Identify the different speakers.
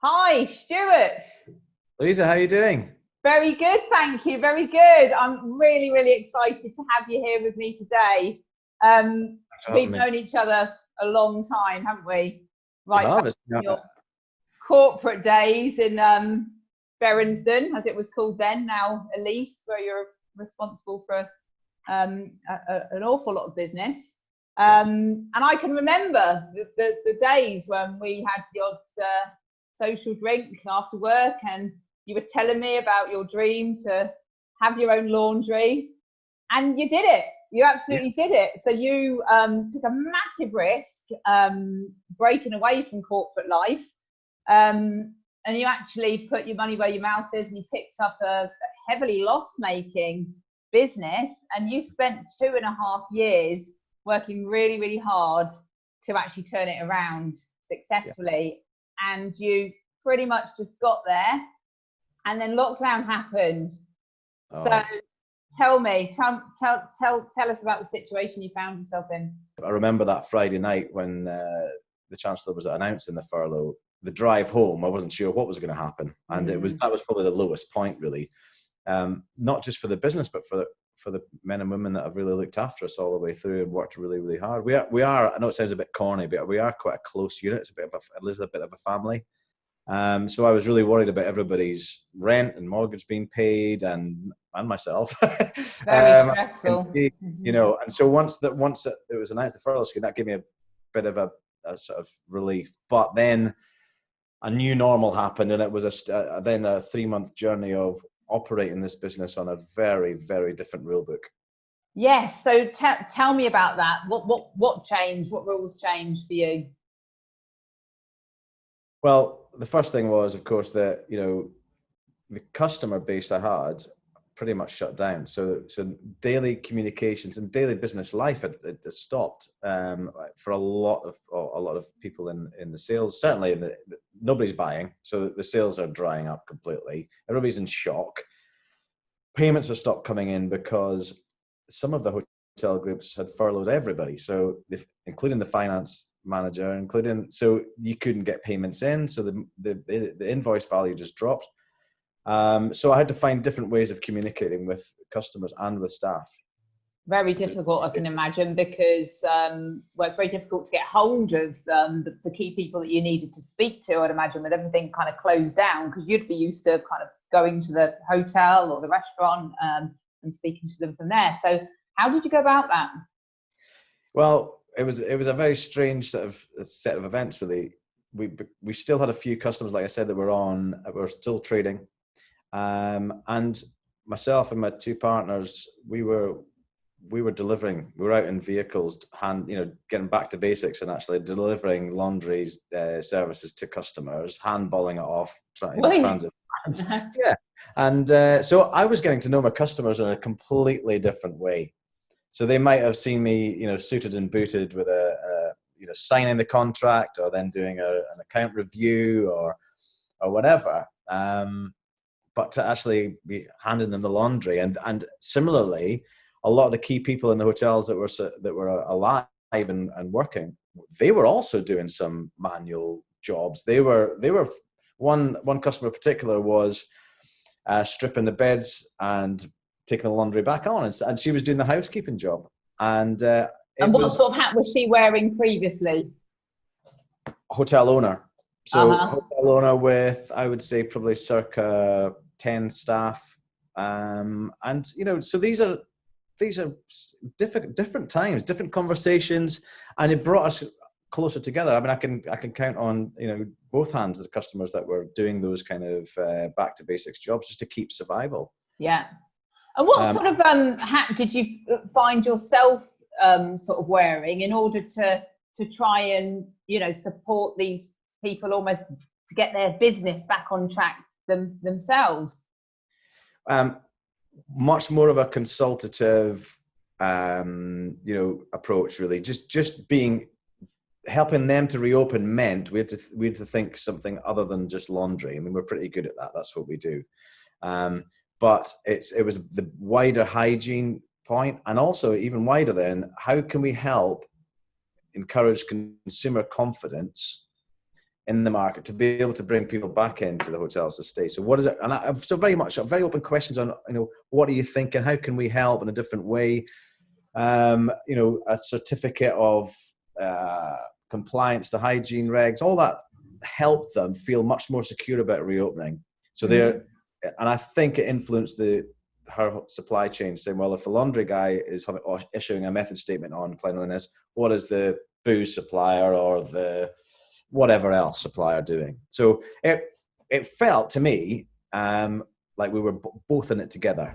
Speaker 1: Hi, Stuart.
Speaker 2: Lisa, how are you doing?
Speaker 1: Very good, thank you. Very good. I'm really, really excited to have you here with me today.
Speaker 2: Thanks for
Speaker 1: We've
Speaker 2: having me.
Speaker 1: known each other a long time, haven't we?
Speaker 2: We
Speaker 1: Right
Speaker 2: have.
Speaker 1: back in your corporate days in Berensden, as it was called then, now Elise, where you're responsible for an awful lot of business. And I can remember the days when we had the odd social drink after work, and you were telling me about your dream to have your own laundry, and you did it. You absolutely did it. So you took a massive risk breaking away from corporate life, and you actually put your money where your mouth is, and you picked up a heavily loss-making business, and you spent 2.5 years working really, really hard to actually turn it around successfully. And you pretty much just got there, and then lockdown happened. So tell us about the situation you found yourself in.
Speaker 2: I remember that Friday night when the Chancellor was announcing the furlough. The drive home, I wasn't sure what was going to happen, and that was probably the lowest point, really. Not just for the business, but for the men and women that have really looked after us all the way through and worked really, really hard. We are. I know it sounds a bit corny, but we are quite a close unit. It's a bit of a family. So I was really worried about everybody's rent and mortgage being paid, and myself.
Speaker 1: Very stressful.
Speaker 2: And so once it was announced the furlough scheme, that gave me a bit of a sort of relief. But then a new normal happened, and it was then a 3-month journey of operating this business on a very, very different rule book.
Speaker 1: Yes. So tell me about that. What changed? What rules changed for you?
Speaker 2: Well, the first thing was, of course, that the customer base I had pretty much shut down. So daily communications and daily business life had stopped for a lot of people in the sales. Certainly, nobody's buying, so the sales are drying up completely. Everybody's in shock. Payments have stopped coming in because some of the hotel groups had furloughed everybody, so including the finance manager, so you couldn't get payments in, so the invoice value just dropped. So I had to find different ways of communicating with customers and with staff.
Speaker 1: Very difficult, I can imagine, because it's very difficult to get hold of the key people that you needed to speak to, I'd imagine, with everything kind of closed down, because you'd be used to kind of going to the hotel or the restaurant and speaking to them from there. So how did you go about that?
Speaker 2: Well, it was a very strange set of events, really. We still had a few customers, like I said, that were still trading. And myself and my two partners, we were delivering. We were out in vehicles, getting back to basics and actually delivering laundry services to customers, handballing it off, transit. Yeah, and so I was getting to know my customers in a completely different way. So they might have seen me, suited and booted with signing the contract, or then doing an account review or whatever. But to actually be handing them the laundry, and similarly, a lot of the key people in the hotels that were alive and working, they were also doing some manual jobs. They were one customer in particular was stripping the beds and taking the laundry back on, and she was doing the housekeeping job. And
Speaker 1: what sort of hat was she wearing previously?
Speaker 2: Hotel owner. So hotel owner with, I would say, probably circa 10 staff. So these are different times, different conversations, and it brought us closer together. I mean, I can count on both hands the customers that were doing those kind of back to basics jobs just to keep survival.
Speaker 1: Yeah. And what sort of hat did you find yourself sort of wearing in order to try and support these people almost to get their business back on track themselves?
Speaker 2: Much more of a consultative approach, really. Just helping them to reopen meant we had to think something other than just laundry. I mean, we're pretty good at that. That's what we do. But it was the wider hygiene point, and also even wider then, how can we help encourage consumer confidence in the market to be able to bring people back into the hotels to stay. So what is it? And I've so very open questions on, what do you think and how can we help in a different way? A certificate of compliance to hygiene regs, all that helped them feel much more secure about reopening. So and I think it influenced her supply chain, saying, well, if a laundry guy is issuing a method statement on cleanliness, what is the booze supplier or the whatever else supplier doing? So it felt to me like we were both in it together.